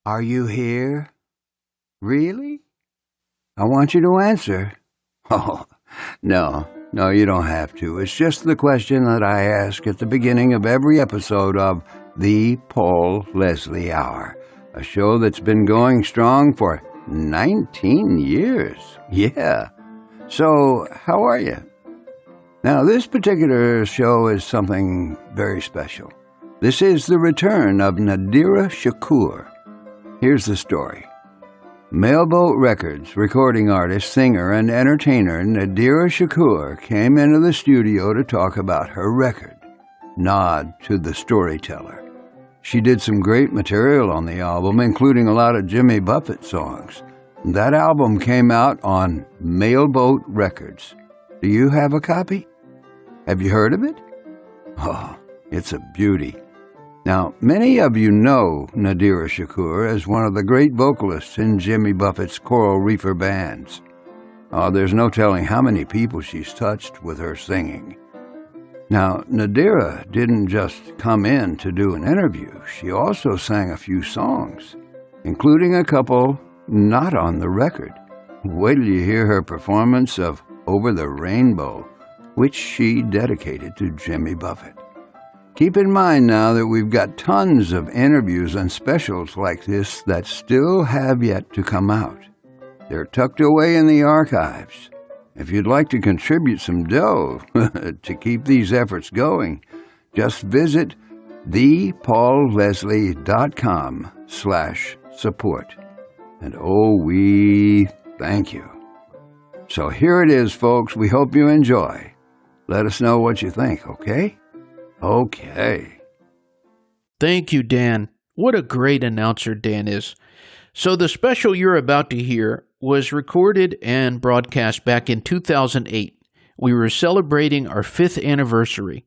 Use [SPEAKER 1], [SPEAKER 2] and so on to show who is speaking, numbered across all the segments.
[SPEAKER 1] Are you here? Really? I want you to answer. Oh, no, you don't have to. It's just the question that I ask at the beginning of every episode of The Paul Leslie Hour, a show that's been going strong for 19 years. Yeah. So, how are you? Now, this particular show is something very special. This is the return of Nadirah Shakoor. Here's the story. Mailboat Records recording artist, singer, and entertainer Nadirah Shakoor came into the studio to talk about her record, Nod to the Storyteller. She did some great material on the album, including a lot of Jimmy Buffett songs. That album came out on Mailboat Records. Do you have a copy? Have you heard of it? Oh, it's a beauty. Now, many of you know Nadirah Shakoor as one of the great vocalists in Jimmy Buffett's choral Reefer bands. Oh, there's no telling how many people she's touched with her singing. Now, Nadirah didn't just come in to do an interview. She also sang a few songs, including a couple not on the record. Wait till you hear her performance of Over the Rainbow, which she dedicated to Jimmy Buffett. Keep in mind now that we've got tons of interviews and specials like this that still have yet to come out. They're tucked away in the archives. If you'd like to contribute some dough to keep these efforts going, just visit thepaulleslie.com/support. And oh, we thank you. So here it is, folks. We hope you enjoy. Let us know what you think, okay? Okay.
[SPEAKER 2] Thank you, Dan. What a great announcer Dan is. So the special you're about to hear was recorded and broadcast back in 2008. We were celebrating our 5th anniversary.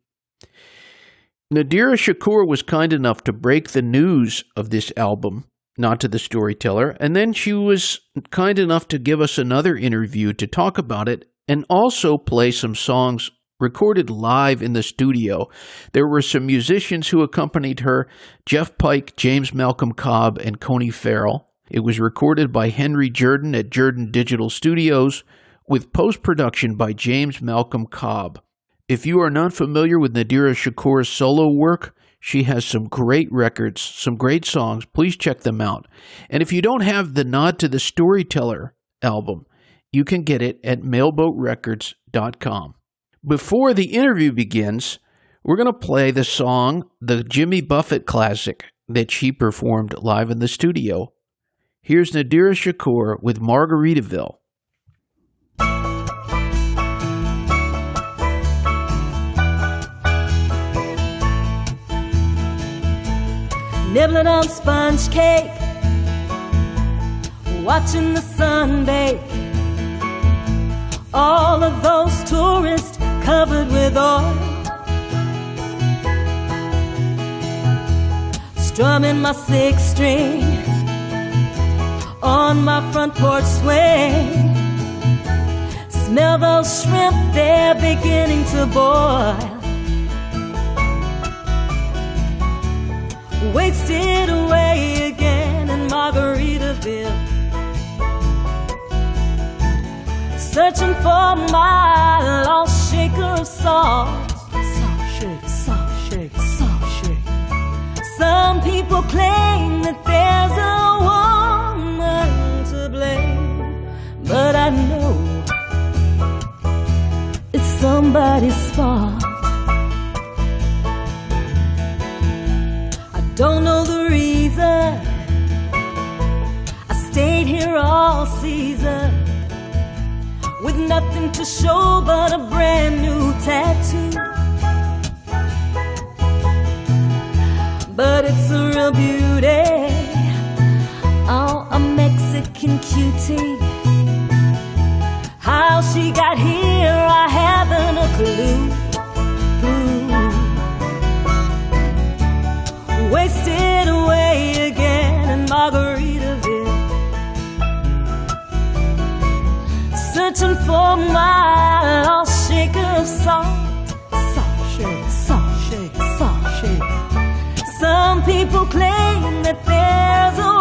[SPEAKER 2] Nadirah Shakoor was kind enough to break the news of this album, Nod to the Storyteller, and then she was kind enough to give us another interview to talk about it and also play some songs recorded live in the studio. There were some musicians who accompanied her, Jeff Pike, James Malcolm Cobb, and Coney Farrell. It was recorded by Henry Jordan at Jordan Digital Studios with post-production by James Malcolm Cobb. If you are not familiar with Nadirah Shakoor's solo work, she has some great records, some great songs. Please check them out. And if you don't have the Nod to the Storyteller album, you can get it at mailboatrecords.com. Before the interview begins, we're going to play the song, the Jimmy Buffett classic that she performed live in the studio. Here's Nadirah Shakoor with Margaritaville.
[SPEAKER 3] Nibbling on sponge cake, watching the sun bake. All of those tourists covered with oil, strumming my 6 string on my front porch swing. Smell those shrimp, they're beginning to boil. Wasted away again in Margaritaville, searching for my lost shaker of salt. Salt shake, salt shake, salt shake. Some people claim that there's a woman to blame, but I know it's somebody's fault. I don't know the reason I stayed here all season with nothing to show but a brand new tattoo. But it's a real beauty, oh, a Mexican cutie. How she got here, I haven't a clue. Wasted away again in Margaritaville, searching for my lost shaker of salt. Salt shake, salt shake, salt shake. Some people claim that there's a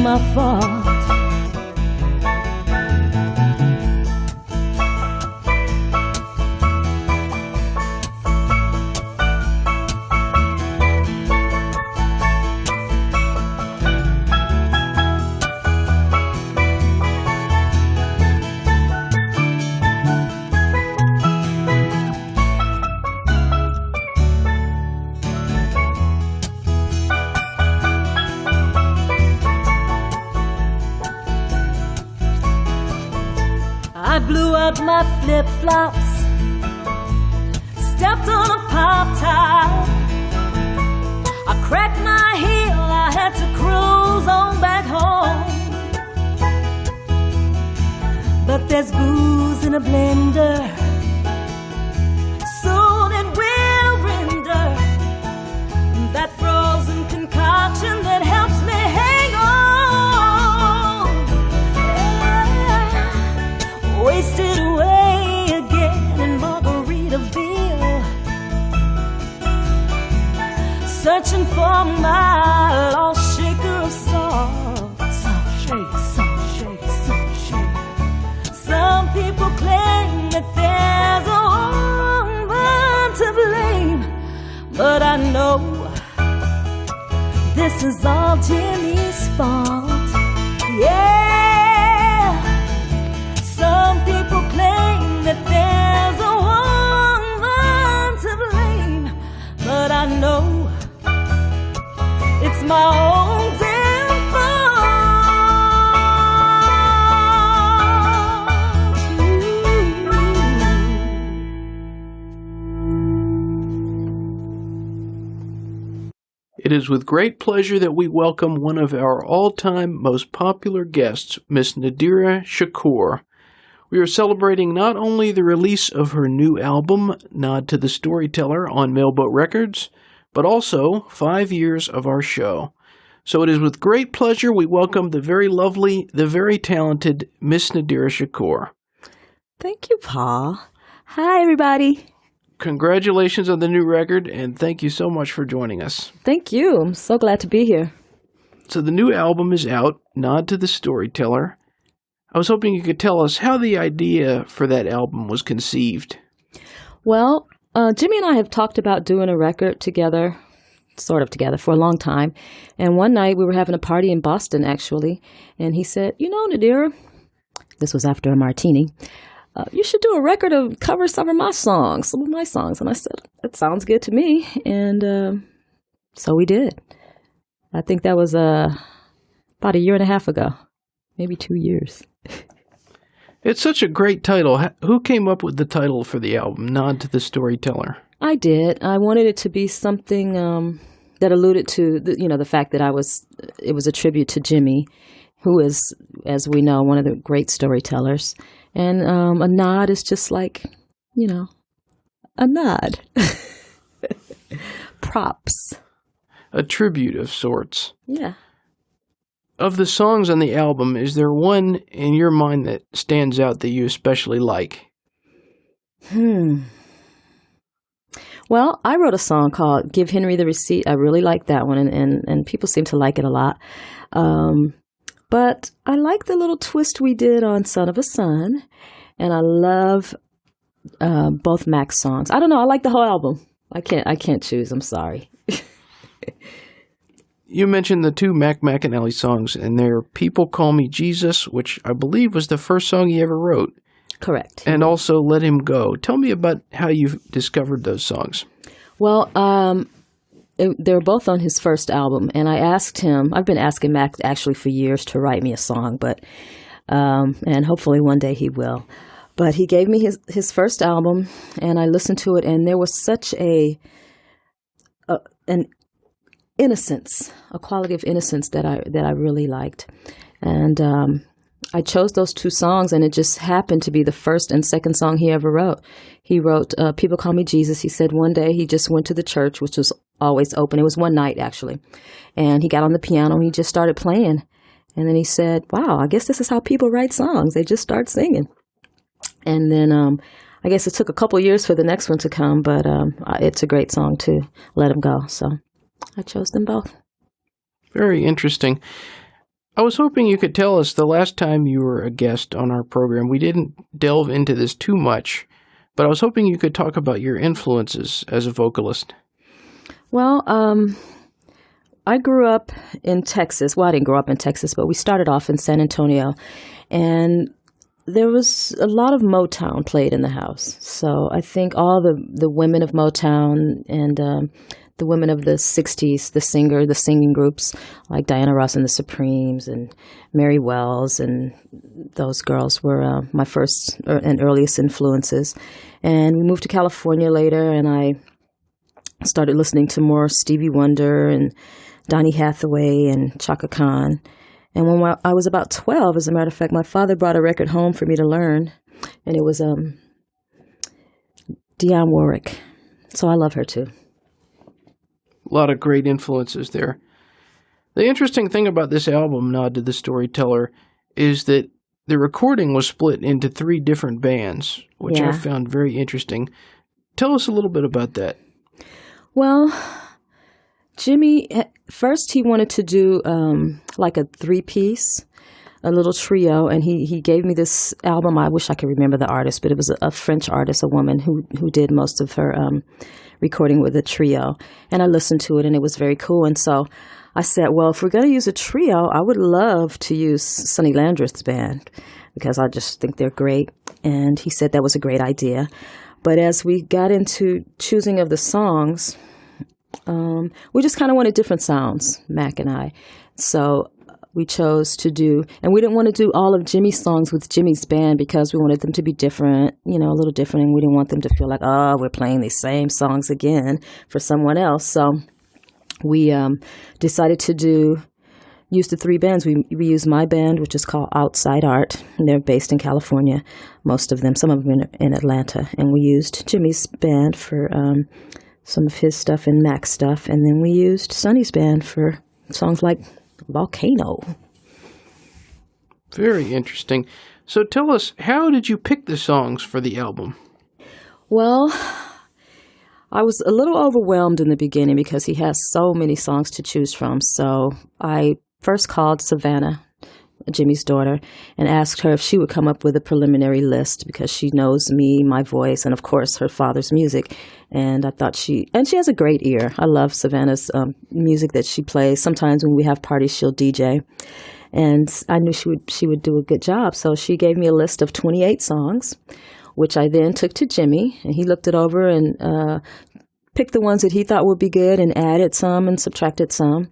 [SPEAKER 3] my fault. I blew out my flip-flops, stepped on a pop tie. I cracked my heel, I had to cruise on back home. But there's booze in a blender, soon it will render that frozen concoction that helps me hang on. Wasted away again in Margaritaville, searching for my lost shaker of salt. Salt shake, salt shake, salt shake. Some people claim that there's a woman to blame, but I know this is all Jimmy's fault. Yeah. Some people claim that there's a woman to blame, but I know it's my own damn fault.
[SPEAKER 2] It is with great pleasure that we welcome one of our all-time most popular guests, Miss Nadirah Shakoor. We are celebrating not only the release of her new album, Nod to the Storyteller, on Mailboat Records, but also 5 years of our show. So it is with great pleasure we welcome the very lovely, the very talented Miss Nadirah Shakoor.
[SPEAKER 4] Thank you, Paul. Hi, everybody.
[SPEAKER 2] Congratulations on the new record, and thank you so much for joining us.
[SPEAKER 4] Thank you. I'm so glad to be here.
[SPEAKER 2] So the new album is out, Nod to the Storyteller. I was hoping you could tell us how the idea for that album was conceived.
[SPEAKER 4] Well, Jimmy and I have talked about doing a record together, sort of together, for a long time. And one night we were having a party in Boston, actually. And he said, you know, Nadirah, this was after a martini, you should do a record of cover some of my songs. And I said, that sounds good to me. And so we did. I think that was about a year and a half ago, maybe 2 years.
[SPEAKER 2] It's such a great title. Who came up with the title for the album, Nod to the Storyteller?
[SPEAKER 4] I did. I wanted it to be something that alluded to the fact that it was a tribute to Jimmy, who is, as we know, one of the great storytellers. And a nod is just like, a nod. Props.
[SPEAKER 2] A tribute of sorts.
[SPEAKER 4] Yeah.
[SPEAKER 2] Of the songs on the album, is there one in your mind that stands out that you especially like?
[SPEAKER 4] Well, I wrote a song called Give Henry the Receipt. I really like that one, and people seem to like it a lot. But I like the little twist we did on Son of a Son, and I love both Mac's songs. I don't know. I like the whole album. I can't choose. I'm sorry.
[SPEAKER 2] You mentioned the two Mac McAnally songs, and they're People Call Me Jesus, which I believe was the first song he ever wrote.
[SPEAKER 4] Correct.
[SPEAKER 2] And also Let Him Go. Tell me about how you discovered those songs.
[SPEAKER 4] Well, they were both on his first album, and I asked him, I've been asking Mac actually for years to write me a song, but and hopefully one day he will. But he gave me his first album, and I listened to it, and there was such an innocence, a quality of innocence that I really liked. And I chose those two songs, and it just happened to be the first and second song he ever wrote. He wrote People Call Me Jesus. He said one day he just went to the church, which was always open. It was one night, actually. And he got on the piano, and he just started playing. And then he said, wow, I guess this is how people write songs. They just start singing. And then I guess it took a couple years for the next one to come, but it's a great song too, Let Him Go. So I chose them both.
[SPEAKER 2] Very interesting. I was hoping you could tell us the last time you were a guest on our program. We didn't delve into this too much, but I was hoping you could talk about your influences as a vocalist.
[SPEAKER 4] Well, I grew up in Texas. Well, I didn't grow up in Texas, but we started off in San Antonio, and there was a lot of Motown played in the house. So I think all the women of Motown and the women of the 60s, the singing groups like Diana Ross and the Supremes and Mary Wells, and those girls were my first and earliest influences. And we moved to California later, and I started listening to more Stevie Wonder and Donny Hathaway and Chaka Khan. And when I was about 12, as a matter of fact, my father brought a record home for me to learn, and it was Dionne Warwick. So I love her too.
[SPEAKER 2] A lot of great influences there. The interesting thing about this album, Nod to the Storyteller, is that the recording was split into 3 different bands, which I found very interesting. Tell us a little bit about that.
[SPEAKER 4] Well, Jimmy, first he wanted to do like a 3-piece, a little trio, and he gave me this album. I wish I could remember the artist, but it was a French artist, a woman who did most of her recording with a trio. And I listened to it, and it was very cool. And so I said, well, if we're going to use a trio, I would love to use Sonny Landreth's band because I just think they're great. And he said that was a great idea. But as we got into choosing of the songs, we just kind of wanted different sounds, Mac and I. So we chose to do, and we didn't want to do all of Jimmy's songs with Jimmy's band because we wanted them to be different, a little different, and we didn't want them to feel like, oh, we're playing these same songs again for someone else. So we decided to use the 3 bands. We used my band, which is called Outside Art, and they're based in California, most of them, some of them in Atlanta, and we used Jimmy's band for some of his stuff and Mac's stuff, and then we used Sonny's band for songs like Volcano.
[SPEAKER 2] Very interesting. So tell us, how did you pick the songs for the album?
[SPEAKER 4] Well, I was a little overwhelmed in the beginning because he has so many songs to choose from. So I first called Savannah, Jimmy's daughter, and asked her if she would come up with a preliminary list because she knows me, my voice, and of course her father's music. And I thought she has a great ear. I love Savannah's music that she plays. Sometimes when we have parties, she'll DJ. And I knew she would do a good job. So she gave me a list of 28 songs, which I then took to Jimmy, and he looked it over and picked the ones that he thought would be good and added some and subtracted some.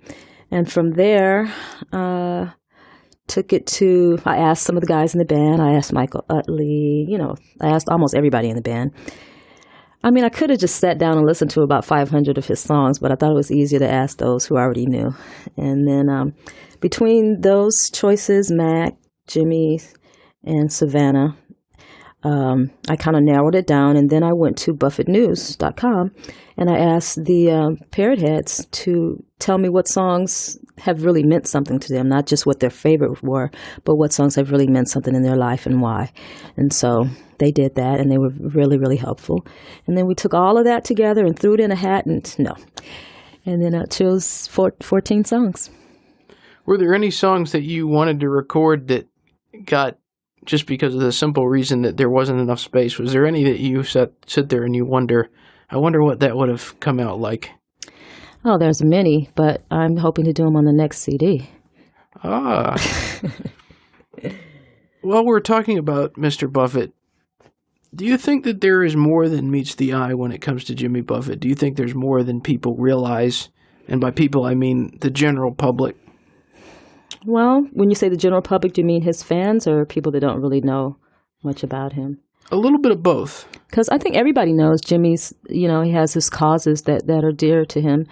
[SPEAKER 4] And from there, I asked some of the guys in the band. I asked Michael Utley, I asked almost everybody in the band. I mean, I could have just sat down and listened to about 500 of his songs, but I thought it was easier to ask those who already knew. And then between those choices, Mac, Jimmy, and Savannah, I kind of narrowed it down, and then I went to BuffettNews.com, and I asked the parrot heads to tell me what songs have really meant something to them, not just what their favorite were, but what songs have really meant something in their life and why. And so they did that, and they were really, really helpful. And then we took all of that together and threw it in a hat, and then I chose 14 songs.
[SPEAKER 2] Were there any songs that you wanted to record that got, just because of the simple reason that there wasn't enough space, was there any that you sit there and you I wonder what that would have come out like?
[SPEAKER 4] Oh, there's many, but I'm hoping to do them on the next CD.
[SPEAKER 2] Ah. While we're talking about Mr. Buffett, do you think that there is more than meets the eye when it comes to Jimmy Buffett? Do you think there's more than people realize? And by people, I mean the general public.
[SPEAKER 4] Well, when you say the general public, do you mean his fans or people that don't really know much about him?
[SPEAKER 2] A little bit of both. Because
[SPEAKER 4] I think everybody knows Jimmy's, he has his causes that are dear to him.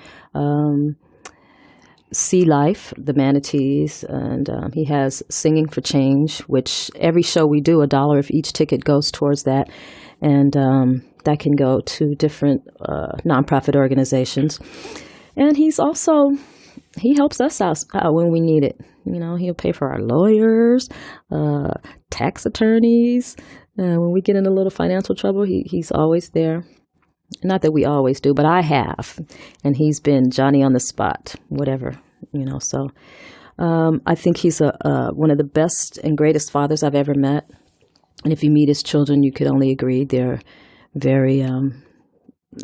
[SPEAKER 4] Sea Life, the Manatees, and he has Singing for Change, which every show we do, $1 if each ticket goes towards that. And that can go to different nonprofit organizations. And he helps us out when we need it. He'll pay for our lawyers, tax attorneys. When we get in a little financial trouble, he's always there. Not that we always do, but I have. And he's been Johnny on the spot, whatever, so. I think he's one of the best and greatest fathers I've ever met. And if you meet his children, you could only agree they're very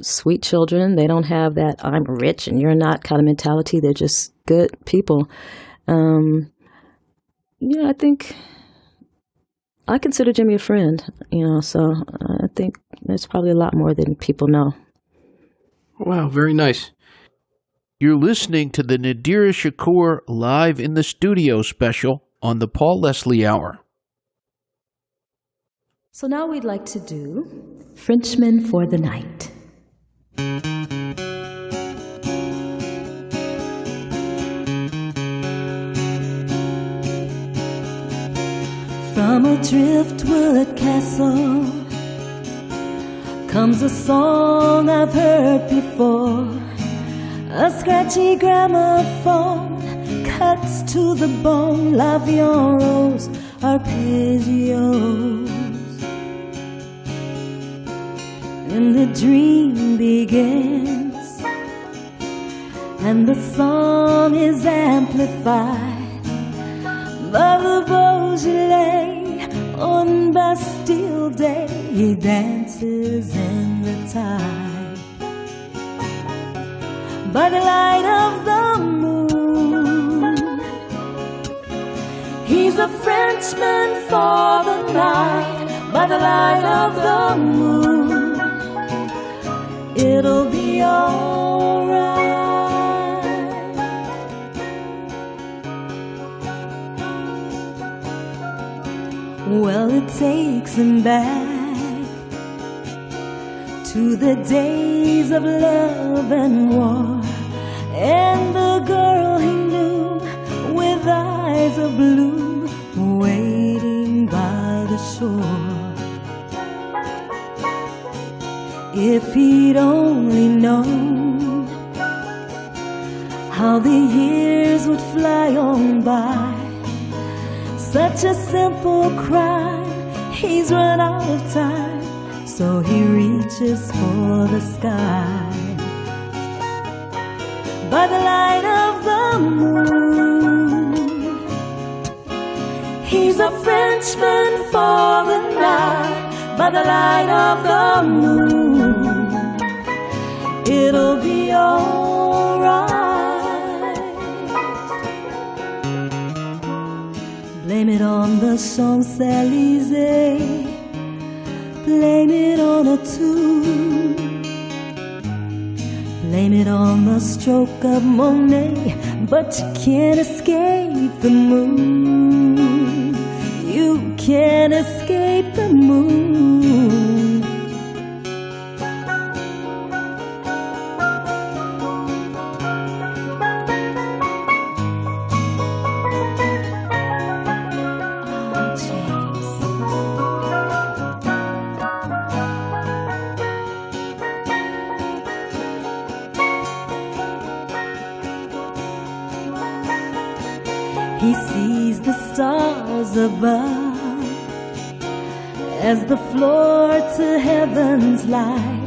[SPEAKER 4] sweet children. They don't have that "I'm rich and you're not" kind of mentality. They're just good people. I think I consider Jimmy a friend, so I think there's probably a lot more than people know.
[SPEAKER 2] Wow, very nice. You're listening to the Nadirah Shakoor Live in the Studio special on the Paul Leslie Hour.
[SPEAKER 4] So now we'd like to do Frenchman for the Night.
[SPEAKER 3] From a driftwood castle comes a song I've heard before. A scratchy gramophone cuts to the bone. La Vion Rose, arpeggios, and the dream begins, and the song is amplified by the Beaujolais on Bastille Day. He dances in the tide by the light of the moon. He's a Frenchman for the night by the light of the moon. It'll be alright. Well, it takes him back to the days of love and war, and the girl he knew with eyes of blue waiting by the shore. If he'd only known how the years would fly on by, such a simple crime, he's run out of time, so he reaches for the sky. By the light of the moon, he's a Frenchman for the night. By the light of the moon, it'll be alright. Blame it on the Champs-Élysées, blame it on a tune, blame it on the stroke of Monet, but you can't escape the moon. You can't escape the moon. He sees the stars above as the floor to heaven's light,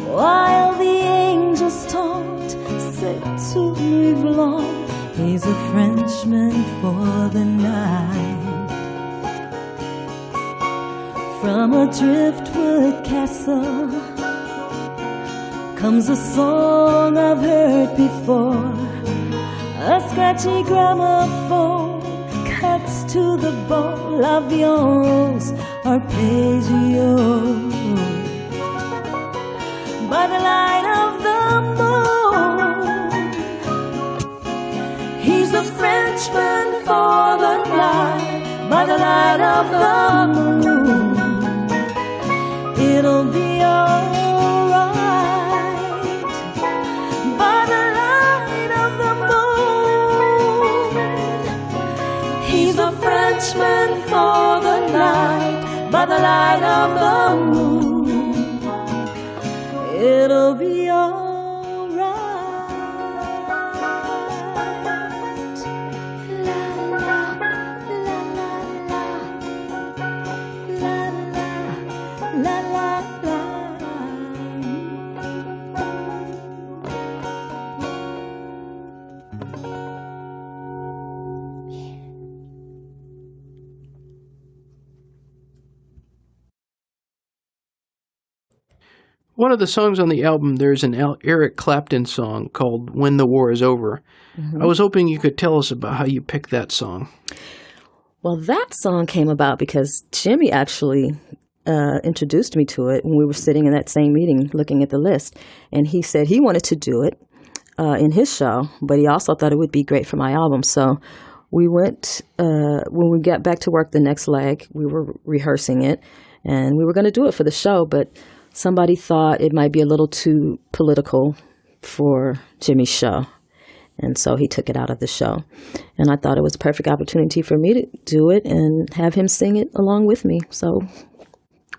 [SPEAKER 3] while the angels taunt c'est tout vivant. He's a Frenchman for the night. From a driftwood castle comes a song I've heard before. A scratchy gramophone cuts to the bone. La Vion Rose, arpeggios. By the light of the moon, he's a Frenchman for the night. By the light of the moon, it'll be alright. By the light of the moon, he's a Frenchman for the night. By the light of the moon, it'll be alright. La la la, la la la la.
[SPEAKER 2] One of the songs on the album, there's an Eric Clapton song called When the War is Over. Mm-hmm. I was hoping you could tell us about how you picked that song.
[SPEAKER 4] Well, that song came about because Jimmy actually introduced me to it when we were sitting in that same meeting looking at the list. And he said he wanted to do it in his show, but he also thought it would be great for my album. So we went, when we got back to work the next leg, we were rehearsing it, and we were going to do it for the show, but somebody thought it might be a little too political for Jimmy's show. And so he took it out of the show. And I thought it was a perfect opportunity for me to do it and have him sing it along with me. So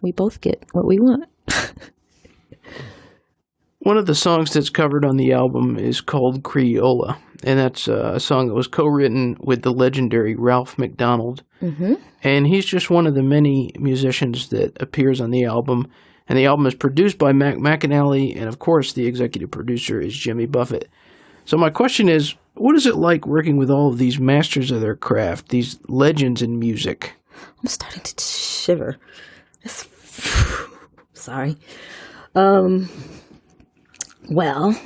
[SPEAKER 4] we both get what we want.
[SPEAKER 2] One of the songs that's covered on the album is called Creola, and that's a song that was co-written with the legendary Ralph McDonald. Mm-hmm. And he's just one of the many musicians that appears on the album. And the album is produced by Mac McAnally, and of course the executive producer is Jimmy Buffett. So my question is, what is it like working with all of these masters of their craft, these legends in music?
[SPEAKER 4] I'm starting to shiver. Sorry. Well,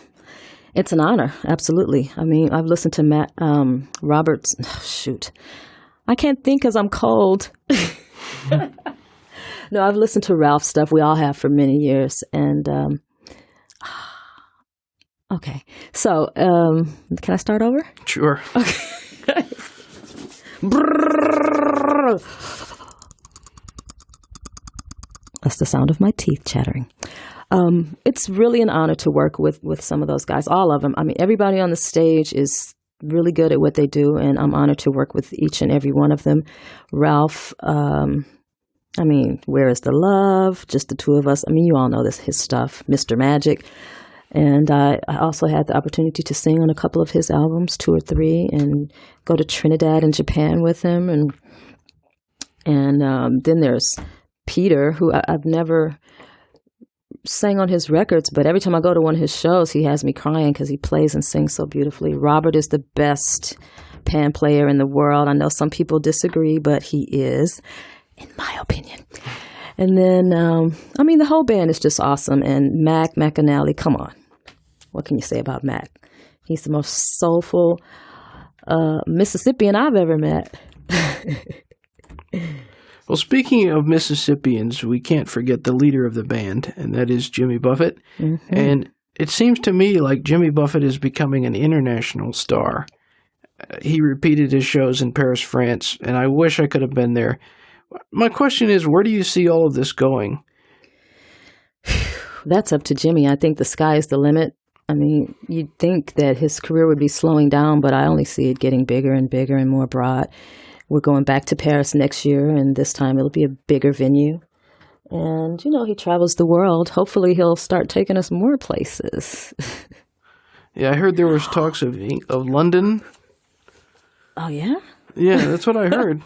[SPEAKER 4] it's an honor, absolutely. I mean, I've listened to Matt Roberts. Oh, shoot. I can't think because I'm cold. No, I've listened to Ralph's stuff. We all have for many years. And, okay. So, can I start over?
[SPEAKER 2] Sure.
[SPEAKER 4] Okay. That's the sound of my teeth chattering. It's really an honor to work with some of those guys, all of them. I mean, everybody on the stage is really good at what they do, and I'm honored to work with each and every one of them. Ralph, I mean, Where is the Love? Just the two of us. I mean, you all know his stuff, Mr. Magic. And I also had the opportunity to sing on a couple of his albums, 2 or 3, and go to Trinidad and Japan with him. And then there's Peter, who I've never sang on his records, but every time I go to one of his shows, he has me crying because he plays and sings so beautifully. Robert is the best pan player in the world. I know some people disagree, but he is, in my opinion. And then, I mean, the whole band is just awesome. And Mac McAnally, come on. What can you say about Mac? He's the most soulful Mississippian I've ever met.
[SPEAKER 2] Well, speaking of Mississippians, we can't forget the leader of the band, and that is Jimmy Buffett. Mm-hmm. And it seems to me like Jimmy Buffett is becoming an international star. He repeated his shows in Paris, France, and I wish I could have been there. My question is, where do you see all of this going?
[SPEAKER 4] That's up to Jimmy. I think the sky is the limit. I mean, you'd think that his career would be slowing down, but I only see it getting bigger and bigger and more broad. We're going back to Paris next year, and this time it'll be a bigger venue. And, you know, he travels the world. Hopefully he'll start taking us more places.
[SPEAKER 2] Yeah, I heard there was talks of London.
[SPEAKER 4] Oh, yeah?
[SPEAKER 2] Yeah, that's what I heard.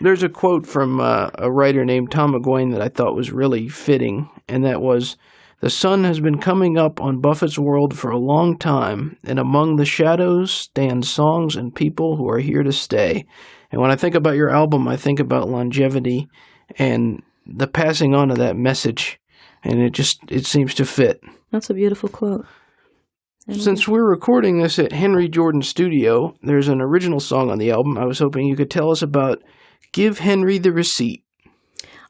[SPEAKER 2] There's a quote from a writer named Tom McGuane that I thought was really fitting, and that was, "The sun has been coming up on Buffett's world for a long time, and among the shadows stand songs and people who are here to stay." And when I think about your album, I think about longevity and the passing on of that message, and it seems to fit.
[SPEAKER 4] That's a beautiful quote.
[SPEAKER 2] Since we're recording this at Henry Jordan Studio, there's an original song on the album. I was hoping you could tell us about Give Henry the Receipt.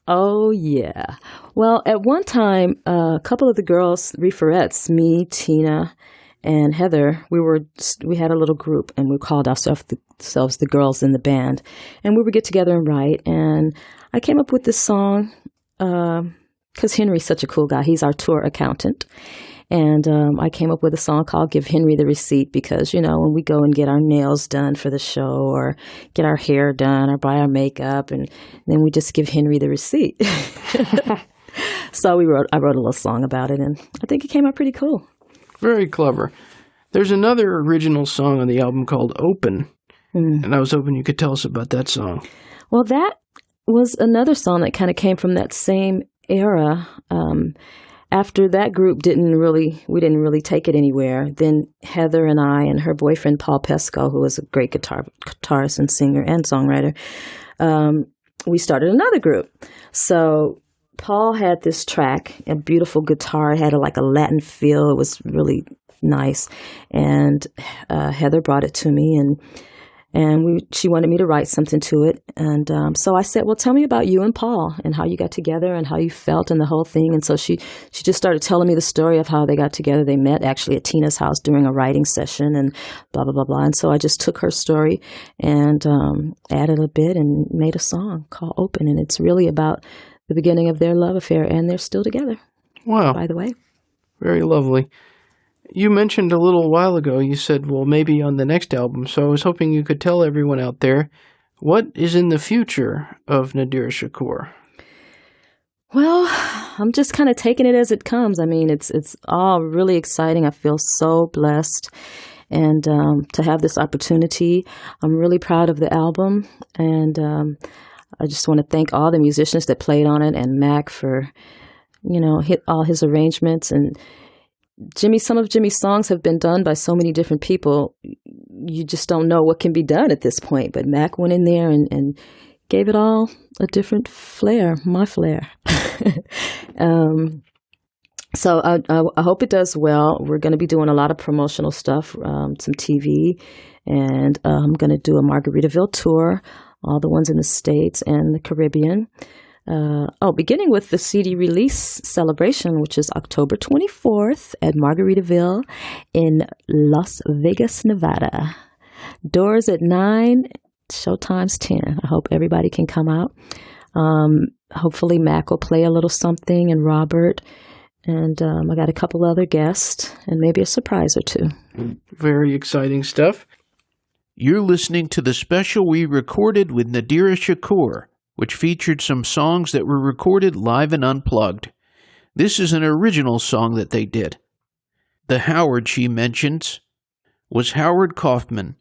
[SPEAKER 4] Oh, yeah. Well, at one time, a couple of the girls, Reeferettes, me, Tina, and Heather, we had a little group, and we called ourselves the girls in the band. And we would get together and write. And I came up with this song because Henry's such a cool guy. He's our tour accountant. And I came up with a song called Give Henry the Receipt because, you know, when we go and get our nails done for the show or get our hair done or buy our makeup, and then we just give Henry the receipt. So I wrote a little song about it, and I think it came out pretty cool.
[SPEAKER 2] Very clever. There's another original song on the album called Open, and I was hoping you could tell us about that song.
[SPEAKER 4] Well, that was another song that kind of came from that same era. After that group we didn't really take it anywhere. Then Heather and I and her boyfriend Paul Pesco, who was a great guitarist and singer and songwriter, we started another group. So Paul had this track, a beautiful guitar. It had like a Latin feel. It was really nice. And Heather brought it to me, and she wanted me to write something to it. And so I said, well, tell me about you and Paul and how you got together and how you felt and the whole thing. And so she just started telling me the story of how they got together. They met actually at Tina's house during a writing session and blah, blah, blah, blah. And so I just took her story and added a bit and made a song called Open. And it's really about the beginning of their love affair, and they're still together.
[SPEAKER 2] Wow.
[SPEAKER 4] By the way.
[SPEAKER 2] Very lovely. You mentioned a little while ago, you said, well, maybe on the next album. So I was hoping you could tell everyone out there, what is in the future of Nadirah Shakoor?
[SPEAKER 4] Well, I'm just kind of taking it as it comes. I mean, it's all really exciting. I feel so blessed. And to have this opportunity, I'm really proud of the album. And I just want to thank all the musicians that played on it and Mac for, hit all his arrangements. And some of Jimmy's songs have been done by so many different people. You just don't know what can be done at this point. But Mac went in there and gave it all a different flair, my flair. So I hope it does well. We're going to be doing a lot of promotional stuff, some TV, and I'm going to do a Margaritaville tour, all the ones in the States and the Caribbean. Beginning with the CD release celebration, which is October 24th at Margaritaville in Las Vegas, Nevada. Doors at 9, showtime's 10. I hope everybody can come out. Hopefully Mac will play a little something, and Robert. And I got a couple other guests and maybe a surprise or two.
[SPEAKER 2] Very exciting stuff. You're listening to the special we recorded with Nadirah Shakoor, which featured some songs that were recorded live and unplugged. This is an original song that they did. The Howard she mentions was Howard Kaufman,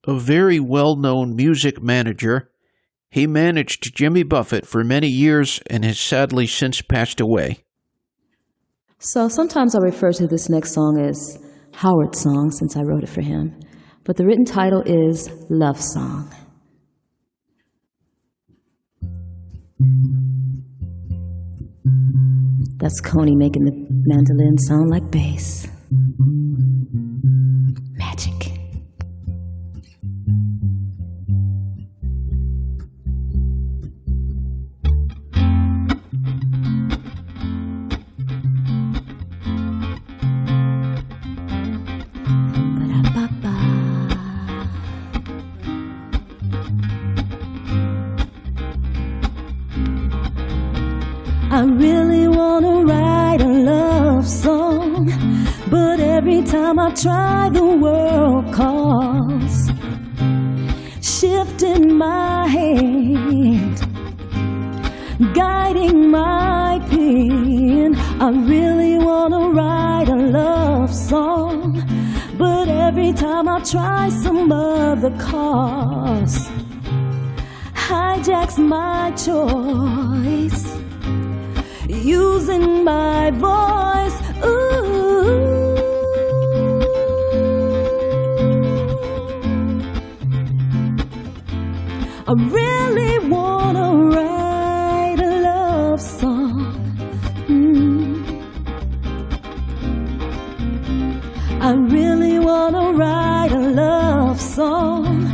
[SPEAKER 2] a very well-known music manager. He managed Jimmy Buffett for many years and has sadly since passed away.
[SPEAKER 4] So sometimes I refer to this next song as Howard's song since I wrote it for him. But the written title is Love Song. That's Coney making the mandolin sound like bass. Magic. I really want to write a love song, but every time I try the world calls, shifting my hand, guiding my pen. I really want to write a love song, but every time I try some other cause hijacks my choice, using my voice. Ooh. I really wanna write a love song. I really wanna write a love song,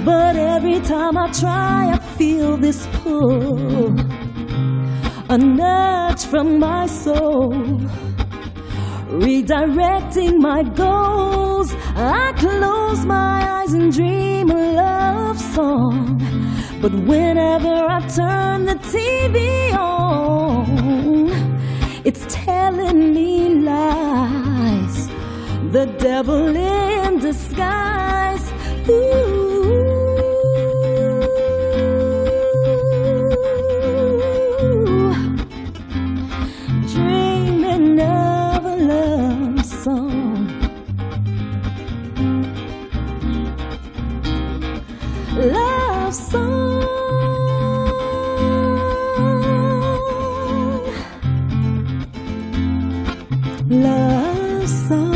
[SPEAKER 4] but every time I try, I feel this pull, a nudge from my soul, redirecting my goals. I close my eyes and dream a love song, but whenever I turn the TV on, it's telling me lies. The devil in disguise. Ooh. Dreaming of a love song. Love song. Love song.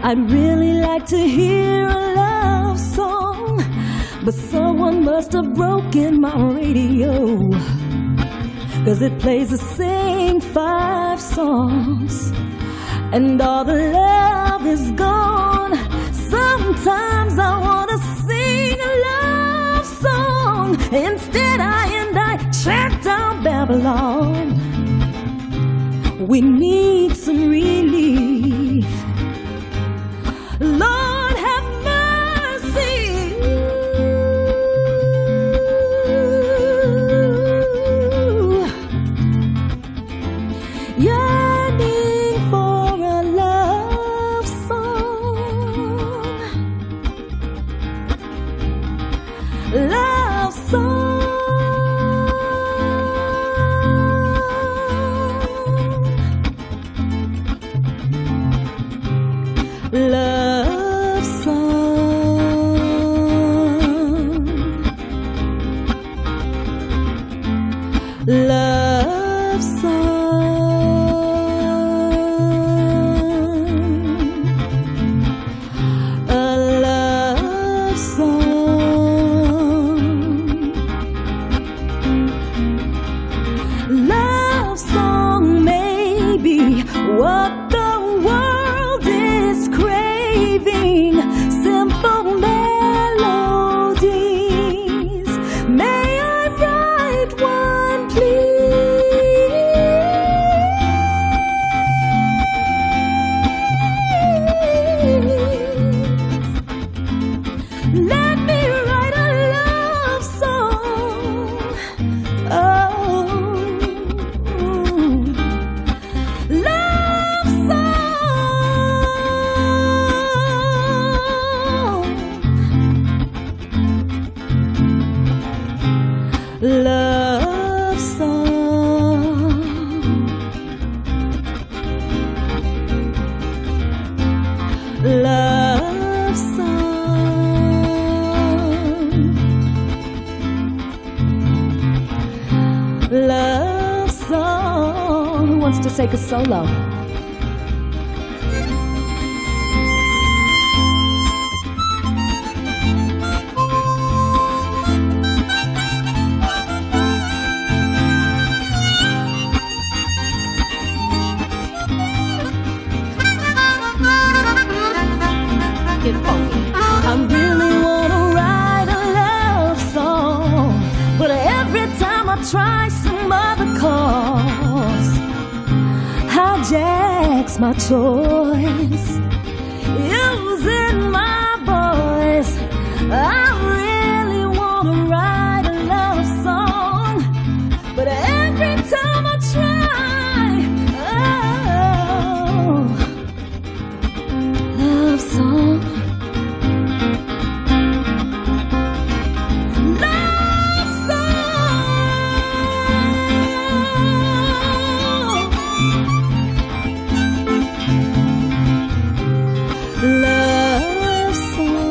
[SPEAKER 4] I'd really like to hear a love song
[SPEAKER 3] but someone must have broken my radio, 'cause it plays the same 5 songs, and all the love is gone. Sometimes I wanna sing a love song. Instead I track down Babylon. We need some relief. Lord have mercy. Yearning for a love song. Love song. Love song. Love song. A love song. Love song may be what the world is craving. Simple melodies. May I write one, please? Let me write a love song. Oh, love song. Love song. Love song. Love song. Who wants to take a solo? Get funky. I really wanna write a love song, but every time I try, some other cause hijacks my choice, using my voice. I really wanna write a love song, but every time I try, oh, love song. Love song. Love song.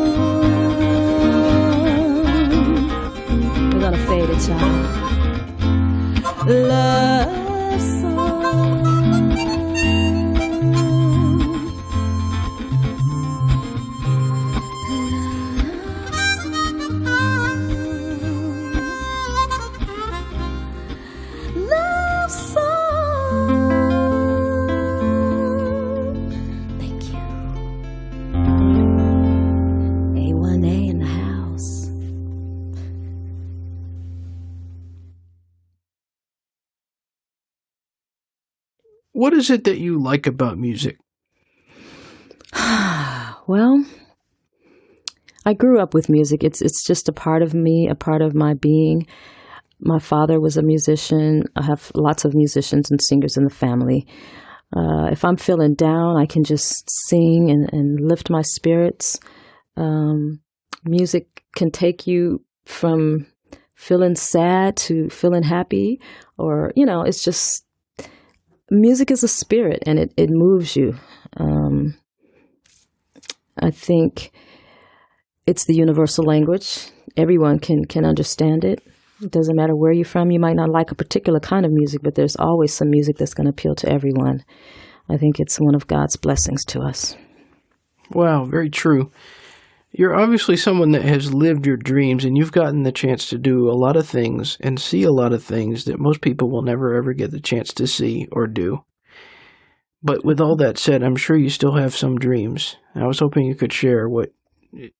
[SPEAKER 3] We're gonna fade it, y'all. Love song. Love song. Thank you. A1A in the house.
[SPEAKER 2] What is it that you like about music?
[SPEAKER 4] Well, I grew up with music. It's just a part of me, a part of my being. My father was a musician. I have lots of musicians and singers in the family. If I'm feeling down, I can just sing and lift my spirits. Music can take you from feeling sad to feeling happy, or, it's just, music is a spirit and it moves you. I think it's the universal language. Everyone can understand it. It doesn't matter where you're from. You might not like a particular kind of music, but there's always some music that's going to appeal to everyone. I think it's one of God's blessings to us.
[SPEAKER 2] Wow, very true. You're obviously someone that has lived your dreams, and you've gotten the chance to do a lot of things and see a lot of things that most people will never ever get the chance to see or do. But with all that said, I'm sure you still have some dreams. I was hoping you could share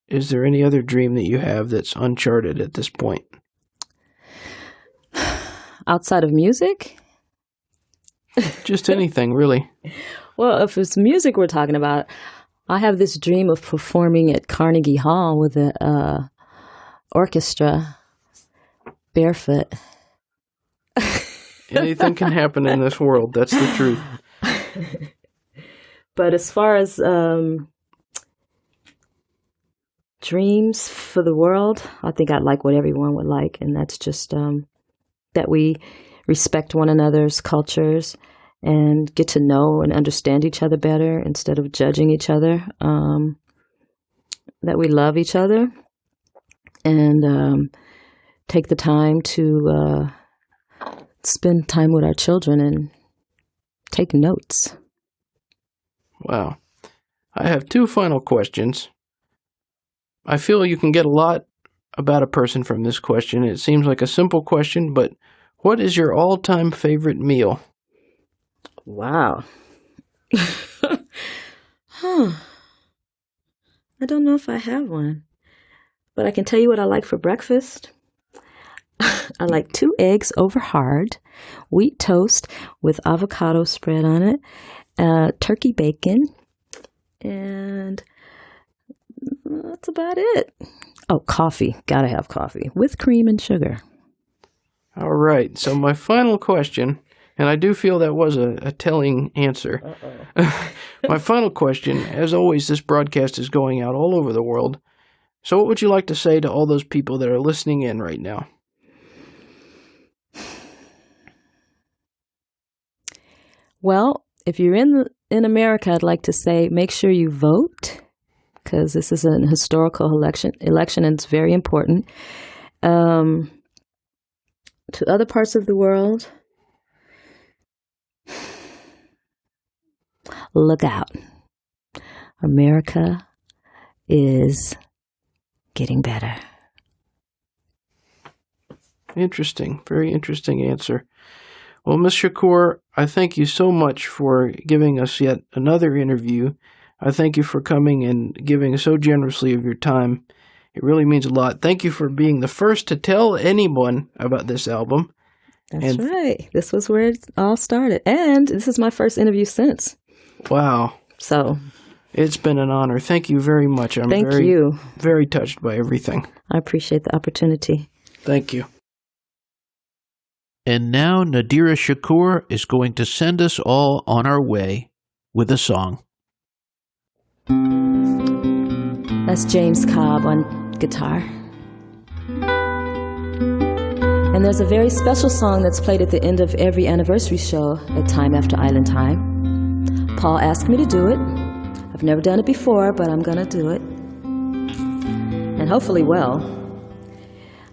[SPEAKER 2] is there any other dream that you have that's uncharted at this point?
[SPEAKER 4] Outside of music?
[SPEAKER 2] Just anything, really.
[SPEAKER 4] Well, if it's music we're talking about, I have this dream of performing at Carnegie Hall with an orchestra, barefoot.
[SPEAKER 2] Anything can happen in this world. That's the truth.
[SPEAKER 4] But as far as dreams for the world, I think I'd like what everyone would like, and that's just that we respect one another's cultures and get to know and understand each other better instead of judging each other, that we love each other and take the time to spend time with our children and take notes.
[SPEAKER 2] Wow. I have two final questions. I feel you can get a lot about a person from this question. It seems like a simple question, but what is your all-time favorite meal?
[SPEAKER 4] Wow. I don't know if I have one, but I can tell you what I like for breakfast. I like 2 eggs over hard, wheat toast with avocado spread on it, turkey bacon, and that's about it. Oh, coffee. Gotta have coffee with cream and sugar.
[SPEAKER 2] All right. So my final question, and I do feel that was a telling answer. My final question, as always, this broadcast is going out all over the world. So what would you like to say to all those people that are listening in right now?
[SPEAKER 4] Well, if you're in America, I'd like to say make sure you vote, because this is an historical election and it's very important. To other parts of the world, look out. America is getting better.
[SPEAKER 2] Interesting. Very interesting answer. Well, Ms. Shakoor, I thank you so much for giving us yet another interview. I thank you for coming and giving so generously of your time. It really means a lot. Thank you for being the first to tell anyone about this album.
[SPEAKER 4] That's right. This was where it all started. And this is my first interview since.
[SPEAKER 2] Wow.
[SPEAKER 4] So
[SPEAKER 2] it's been an honor. Thank you very much. I'm
[SPEAKER 4] Thank you.
[SPEAKER 2] Very touched by everything.
[SPEAKER 4] I appreciate the opportunity.
[SPEAKER 2] Thank you.
[SPEAKER 3] And now Nadirah Shakoor is going to send us all on our way with a song.
[SPEAKER 4] That's James Cobb on guitar. And there's a very special song that's played at the end of every anniversary show at Time After Island Time. Paul asked me to do it. I've never done it before, but I'm going to do it. And hopefully well.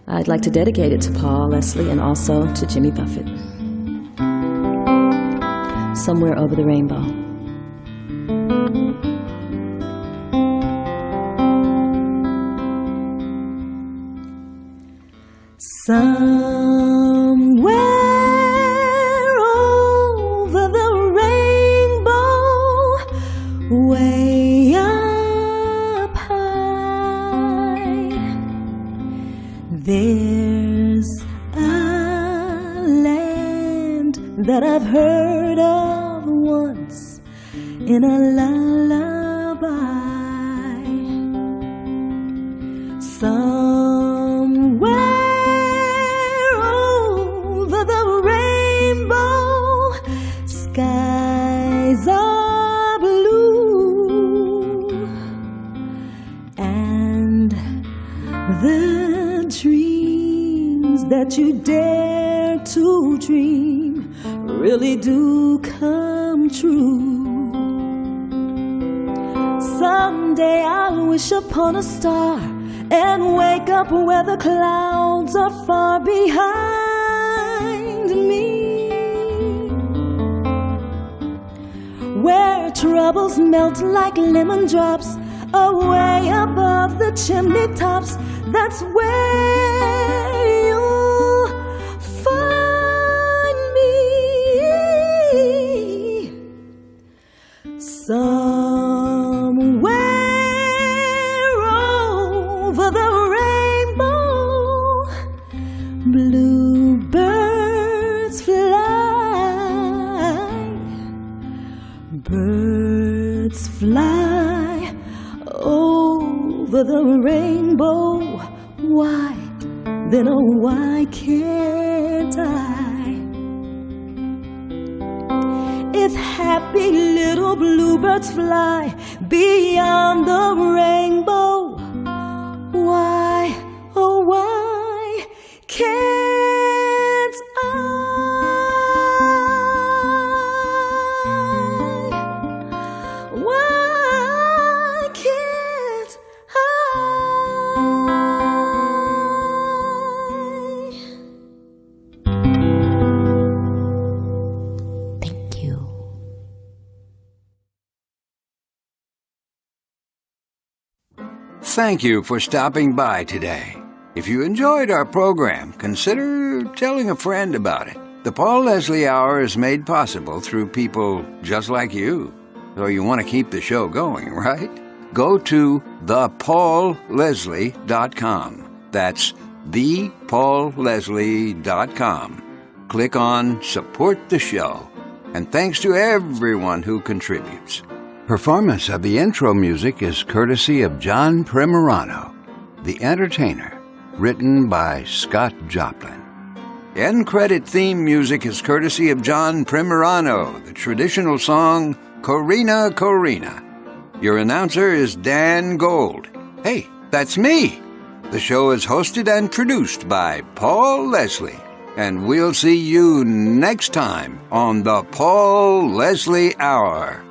[SPEAKER 4] I'd like to dedicate it to Paul, Leslie, and also to Jimmy Buffett. Somewhere Over the Rainbow. Somewhere over the rainbow, way up high, there's a land that I've heard of once in a lullaby. Somewhere skies are blue, and the dreams that you dare to dream really do come true. Someday I'll wish upon a star and wake up where the clouds are far behind me, where troubles melt like lemon drops
[SPEAKER 3] away above the chimney tops. That's where you'll find me. Somewhere over the rainbow, bluebirds fly. Birds fly over the rainbow. Why, then oh why can't I? If happy little bluebirds fly beyond the rainbow, why, oh why can't I? Why can't I? Thank you.
[SPEAKER 1] Thank you for stopping by today. If you enjoyed our program, consider telling a friend about it. The Paul Leslie Hour is made possible through people just like you. So you want to keep the show going, right? Go to thepaulleslie.com. That's thepaulleslie.com. Click on Support the Show. And thanks to everyone who contributes. Performance of the intro music is courtesy of John Primorano, The Entertainer, written by Scott Joplin. End credit theme music is courtesy of John Primorano, the traditional song Corina Corina. Your announcer is Dan Gold. Hey, that's me. The show is hosted and produced by Paul Leslie. And we'll see you next time on the Paul Leslie Hour.